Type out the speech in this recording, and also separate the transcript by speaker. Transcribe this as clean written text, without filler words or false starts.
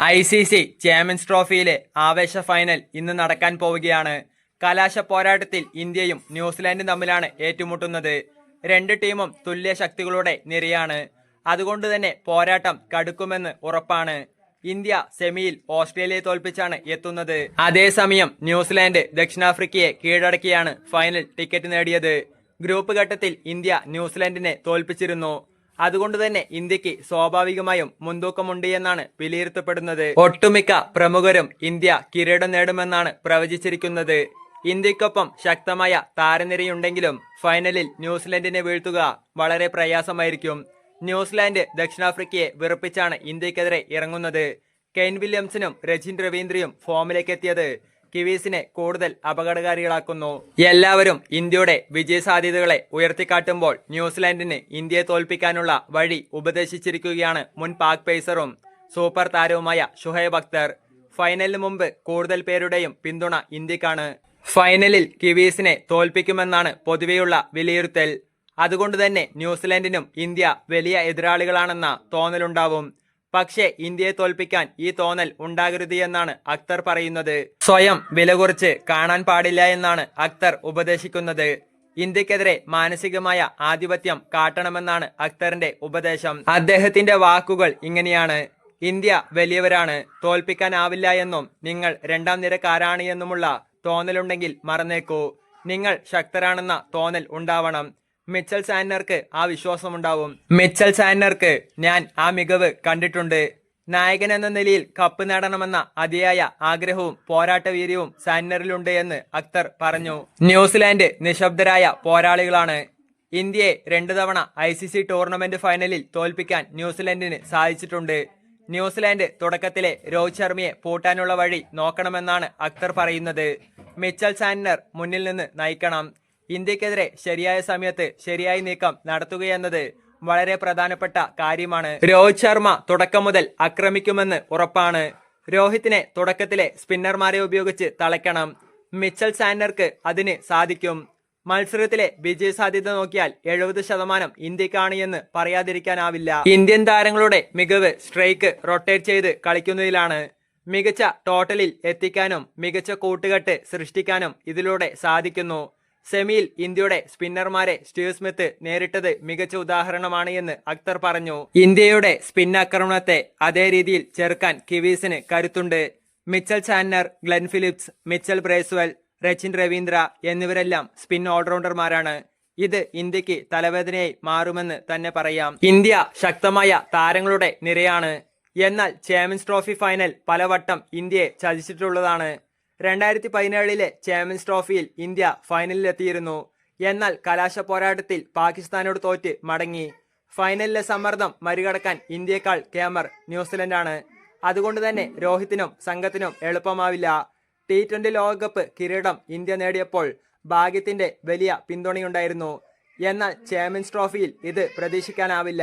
Speaker 1: ICC champions ട്രോഫിയിലെ ആവേശ final ഇന്ന് നടക്കാൻ പോവുകയാണ്. കലാശ പോരാട്ടത്തിൽ ഇന്ത്യയും ന്യൂസിലാൻഡും തമ്മിലാണ് ഏറ്റുമുട്ടുന്നത്. രണ്ട് ടീമും തുല്യ ശക്തികളുടെ നിരയാണ്. അതുകൊണ്ട് തന്നെ പോരാട്ടം കടുക്കുമെന്ന് ഉറപ്പാണ്. ഇന്ത്യ സെമിയിൽ ഓസ്ട്രേലിയയെ തോൽപ്പിച്ചാണ് എത്തുന്നത്. അതേസമയം ന്യൂസിലാൻഡ് ദക്ഷിണാഫ്രിക്കയെ കീഴടക്കിയാണ് ഫൈനൽ ടിക്കറ്റ് നേടിയത്. ഗ്രൂപ്പ് ഘട്ടത്തിൽ ഇന്ത്യ ന്യൂസിലാൻഡിനെ തോൽപ്പിച്ചിരുന്നു. അതുകൊണ്ട് തന്നെ ഇന്ത്യക്ക് സ്വാഭാവികമായും മുൻതൂക്കമുണ്ട് എന്നാണ് വിലയിരുത്തപ്പെടുന്നത്. ഒട്ടുമിക്ക പ്രമുഖരും ഇന്ത്യ കിരീടം നേടുമെന്നാണ് പ്രവചിച്ചിരിക്കുന്നത്. ഇന്ത്യക്കൊപ്പം ശക്തമായ താരനിരയുണ്ടെങ്കിലും ഫൈനലിൽ ന്യൂസിലാൻഡിനെ വീഴ്ത്തുക വളരെ പ്രയാസമായിരിക്കും. ന്യൂസിലാൻഡ് ദക്ഷിണാഫ്രിക്കയെ വിറപ്പിച്ചാണ് ഇന്ത്യക്കെതിരെ ഇറങ്ങുന്നത്. കെയ്ൻ വില്യംസനും രജിൻ രവീന്ദ്രയും ഫോമിലേക്കെത്തിയത് കിവീസിനെ കൂടുതൽ അപകടകാരികളാക്കുന്നു. എല്ലാവരും ഇന്ത്യയുടെ വിജയസാധ്യതകളെ ഉയർത്തിക്കാട്ടുമ്പോൾ ന്യൂസിലാൻഡിന് ഇന്ത്യയെ തോൽപ്പിക്കാനുള്ള വഴി ഉപദേശിച്ചിരിക്കുകയാണ് മുൻ പാക് പേസറും സൂപ്പർ താരവുമായ ഷുഹൈബ് അക്തർ. ഫൈനലിന് മുമ്പ് കൂടുതൽ പേരുടെയും പിന്തുണ ഇന്ത്യക്കാണ്. ഫൈനലിൽ കിവീസിനെ തോൽപ്പിക്കുമെന്നാണ് പൊതുവെയുള്ള വിലയിരുത്തൽ. അതുകൊണ്ട് തന്നെ ന്യൂസിലാൻഡിനും ഇന്ത്യ വലിയ എതിരാളികളാണെന്ന തോന്നലുണ്ടാവും. പക്ഷേ ഇന്ത്യയെ തോൽപ്പിക്കാൻ ഈ തോന്നൽ ഉണ്ടാകരുത് എന്നാണ് അക്തർ പറയുന്നത്. സ്വയം വില കുറച്ച് കാണാൻ പാടില്ല എന്നാണ് അക്തർ ഉപദേശിക്കുന്നത്. ഇന്ത്യക്കെതിരെ മാനസികമായ ആധിപത്യം കാട്ടണമെന്നാണ് അക്തറിന്റെ ഉപദേശം. അദ്ദേഹത്തിന്റെ വാക്കുകൾ ഇങ്ങനെയാണ്: ഇന്ത്യ വലിയവരാണ്, തോൽപ്പിക്കാനാവില്ല എന്നും നിങ്ങൾ രണ്ടാം നിരക്കാരാണ് എന്നുമുള്ള തോന്നലുണ്ടെങ്കിൽ മറന്നേക്കൂ. നിങ്ങൾ ശക്തരാണെന്ന തോന്നൽ ഉണ്ടാവണം. മിച്ചൽ സാന്റ്നർക്ക് ആ വിശ്വാസമുണ്ടാവും. മിച്ചൽ സാന്റ്നർക്ക് ഞാൻ ആ മികവ് കണ്ടിട്ടുണ്ട്. നായകൻ എന്ന നിലയിൽ കപ്പ് നേടണമെന്ന അതിയായ ആഗ്രഹവും പോരാട്ടവീര്യവും സാന്റ്നറിലുണ്ട് എന്ന് അക്തർ പറഞ്ഞു. ന്യൂസിലാൻഡ് നിശബ്ദരായ പോരാളികളാണ്. ഇന്ത്യയെ 2 തവണ ICC ടൂർണമെന്റ് ഫൈനലിൽ തോൽപ്പിക്കാൻ ന്യൂസിലാൻഡിന് സാധിച്ചിട്ടുണ്ട്. ന്യൂസിലാൻഡ് തുടക്കത്തിലെ രോഹിത് ശർമ്മയെ പൂട്ടാനുള്ള വഴി നോക്കണമെന്നാണ് അക്തർ പറയുന്നത്. മിച്ചൽ സാന്റ്നർ മുന്നിൽ നിന്ന് നയിക്കണം. ഇന്ത്യക്കെതിരെ ശരിയായ സമയത്ത് ശരിയായ നീക്കം നടത്തുകയെന്നത് വളരെ പ്രധാനപ്പെട്ട കാര്യമാണ്. രോഹിത് ശർമ്മ തുടക്കം മുതൽ ആക്രമിക്കുമെന്ന് ഉറപ്പാണ്. രോഹിത്തിനെ തുടക്കത്തിലെ സ്പിന്നർമാരെ ഉപയോഗിച്ച് തളയ്ക്കണം. മിച്ചൽ സാന്റ്നർക്ക് അതിന് സാധിക്കും. മത്സരത്തിലെ വിജയ സാധ്യത നോക്കിയാൽ 70% ഇന്ത്യക്കാണ് എന്ന് പറയാതിരിക്കാനാവില്ല. ഇന്ത്യൻ താരങ്ങളുടെ മികവ് സ്ട്രൈക്ക് റൊട്ടേറ്റ് ചെയ്ത് കളിക്കുന്നതിലാണ്. മികച്ച ടോട്ടലിൽ എത്തിക്കാനും മികച്ച കൂട്ടുകെട്ട് സൃഷ്ടിക്കാനും ഇതിലൂടെ സാധിക്കുന്നു. സെമിയിൽ ഇന്ത്യയുടെ സ്പിന്നർമാരെ സ്റ്റീവ് സ്മിത്ത് നേരിട്ടത് മികച്ച ഉദാഹരണമാണ് എന്ന് അക്തർ പറഞ്ഞു. ഇന്ത്യയുടെ സ്പിൻ ആക്രമണത്തെ അതേ രീതിയിൽ ചെറുക്കാൻ കിവീസിന് കരുത്തുണ്ട്. Mitchell Santner, Glenn Phillips, Mitchell Bracewell, Rachin Ravindra എന്നിവരെല്ലാം സ്പിൻ ഓൾറൗണ്ടർമാരാണ്. ഇത് ഇന്ത്യക്ക് തലവേദനയായി മാറുമെന്ന് തന്നെ പറയാം. ഇന്ത്യ ശക്തമായ താരങ്ങളുടെ നിരയാണ്. എന്നാൽ ചാമ്പ്യൻസ് ട്രോഫി ഫൈനൽ പലവട്ടം ഇന്ത്യയെ ചതിച്ചിട്ടുള്ളതാണ്. 2017 ചാമ്പ്യൻസ് ട്രോഫിയിൽ ഇന്ത്യ ഫൈനലിലെത്തിയിരുന്നു. എന്നാൽ കലാശ പോരാട്ടത്തിൽ പാകിസ്ഥാനോട് തോറ്റ് മടങ്ങി. ഫൈനലിലെ സമ്മർദ്ദം മറികടക്കാൻ ഇന്ത്യയെക്കാൾ കേമർ ന്യൂസിലൻഡാണ്. അതുകൊണ്ട് തന്നെ രോഹിത്തിനും സംഘത്തിനും എളുപ്പമാവില്ല. T20 ലോകകപ്പ് കിരീടം ഇന്ത്യ നേടിയപ്പോൾ ഭാഗ്യത്തിന്റെ വലിയ പിന്തുണയുണ്ടായിരുന്നു. എന്നാൽ ചാമ്പ്യൻസ് ട്രോഫിയിൽ ഇത് പ്രതീക്ഷിക്കാനാവില്ല.